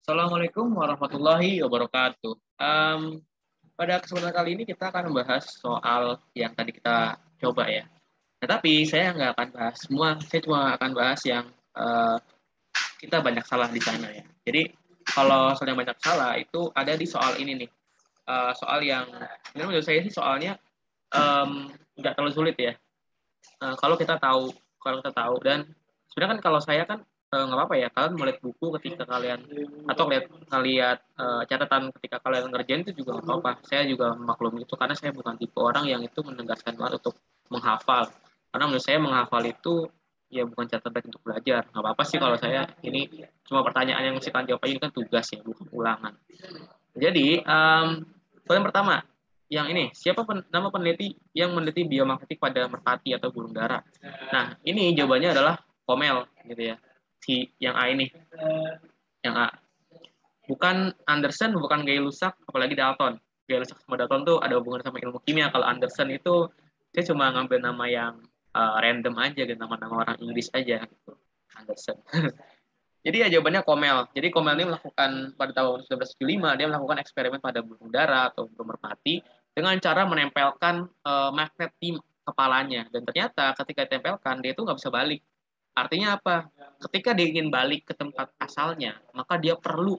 Assalamualaikum warahmatullahi wabarakatuh. Pada kesempatan kali ini kita akan membahas soal yang tadi kita coba ya. Tetapi saya nggak akan bahas semua, saya cuma akan bahas yang kita banyak salah di sana ya. Jadi kalau soal yang banyak salah itu ada di soal ini nih. Soal yang ini menurut saya sih soalnya nggak terlalu sulit ya. Kalau kita tahu dan sebenarnya kan kalau saya kan nggak apa-apa ya kalian melihat buku ketika kalian atau ngelihat catatan ketika kalian ngerjain itu juga nggak apa-apa, saya juga maklum itu karena saya bukan tipe orang yang itu menegaskan banget untuk menghafal, karena menurut saya menghafal itu ya bukan catatan untuk belajar. Nggak apa-apa sih kalau saya ini cuma pertanyaan yang mesti kalian jawab aja, ini kan tugas ya bukan ulangan. Jadi, pertanyaan pertama, yang ini, nama peneliti yang meneliti biomagnetik pada merpati atau burung dara? Nah, ini jawabannya adalah Komel, gitu ya. Si yang A ini, yang A. Bukan Anderson, bukan Gay-Lussac, apalagi Dalton. Gay-Lussac sama Dalton tuh ada hubungan sama ilmu kimia. Kalau Anderson itu, saya cuma ngambil nama yang random aja, gitu, nama-nama orang Inggris aja, gitu. Anderson. Jadi ya jawabannya Komel. Jadi Komel ini melakukan pada tahun 1975 dia melakukan eksperimen pada burung dara atau burung merpati dengan cara menempelkan magnet di kepalanya, dan ternyata ketika ditempelkan dia itu nggak bisa balik. Artinya apa? Ketika dia ingin balik ke tempat asalnya, maka dia perlu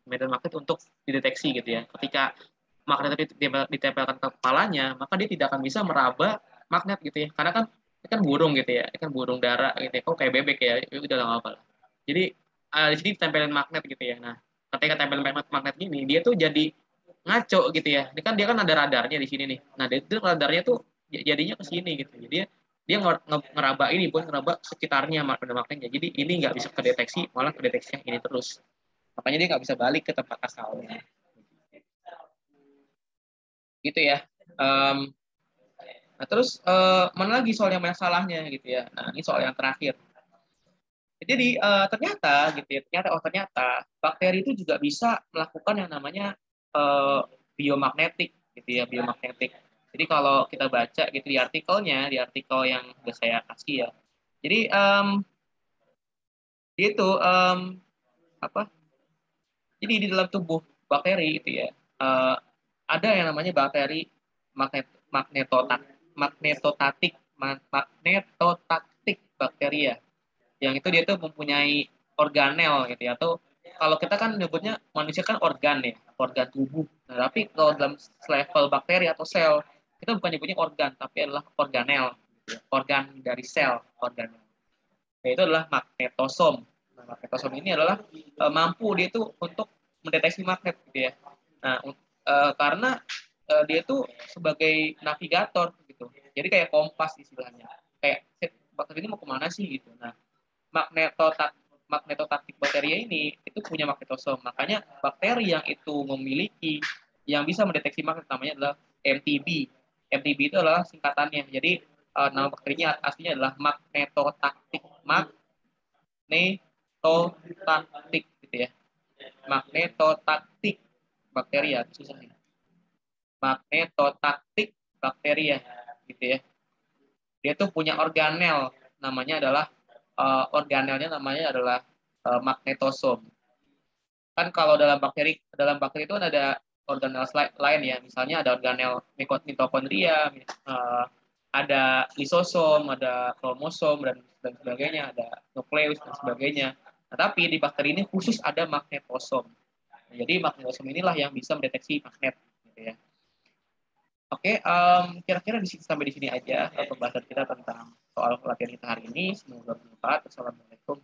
medan magnet untuk dideteksi gitu ya. Ketika magnet itu ditempelkan ke kepalanya, maka dia tidak akan bisa meraba magnet gitu ya. Karena kan burung gitu ya, kan burung dara gitu ya. Kok kayak bebek ya? Ya udah nggak apa-apa. Jadi di sini tempelin magnet gitu ya. Nah, ketika tempelin magnet gini, dia tuh jadi ngaco gitu ya. Dia kan ada radarnya di sini nih. Nah, dia itu radarnya tuh jadinya ke sini gitu. Jadi dia ngeraba ini pun ngeraba sekitarnya magnetnya. Jadi ini nggak bisa kedeteksi, malah kedeteksi yang ini terus. Makanya dia nggak bisa balik ke tempat asalnya. Gitu ya. Um, nah terus mana lagi soal yang masalahnya gitu ya. Nah ini soal yang terakhir. Jadi ternyata gitu ya, ternyata bakteri itu juga bisa melakukan yang namanya biomagnetik gitu ya, biomagnetik. Jadi kalau kita baca gitu di artikel yang sudah saya kasih ya. Jadi itu apa? Jadi di dalam tubuh bakteri itu ya eh, ada yang namanya bakteri magnetotatik magnetotaktik bakteria, yang itu dia tuh mempunyai organel gitu ya, atau kalau kita kan nyebutnya manusia kan organ ya, organ tubuh. Nah, tapi kalau dalam level bakteri atau sel kita bukan nyebutnya organ tapi adalah organel gitu ya. Organ dari sel, organel, yaitu adalah magnetosom. Nah, magnetosom ini adalah mampu dia itu untuk mendeteksi magnet gitu ya. Nah, karena dia itu sebagai navigator gitu, jadi kayak kompas istilahnya, kayak bakteri ini mau kemana sih gitu. Nah, magnetotaktik bakteria ini itu punya magnetosom. Makanya bakteri yang itu memiliki yang bisa mendeteksi magnet namanya adalah MTB. MTB itu adalah singkatannya. Jadi nama bakterinya aslinya adalah magnetotaktik. Magnetotaktik gitu ya. Magnetotaktik bakteria susah nih. Magnetotaktik bakteria gitu ya. Dia tuh punya organel, namanya adalah organelnya namanya adalah magnetosom. Kan kalau dalam bakteri itu kan ada organel lain ya, misalnya ada organel mitokondria, ada lisosom, ada kromosom dan sebagainya, ada nukleus dan sebagainya. Nah, tapi di bakteri ini khusus ada magnetosom. Jadi magnetosom inilah yang bisa mendeteksi magnet gitu ya. Oke, kira-kira sampai di sini aja pembahasan kita tentang soal pelatihan kita hari ini. Semoga bermanfaat. Assalamualaikum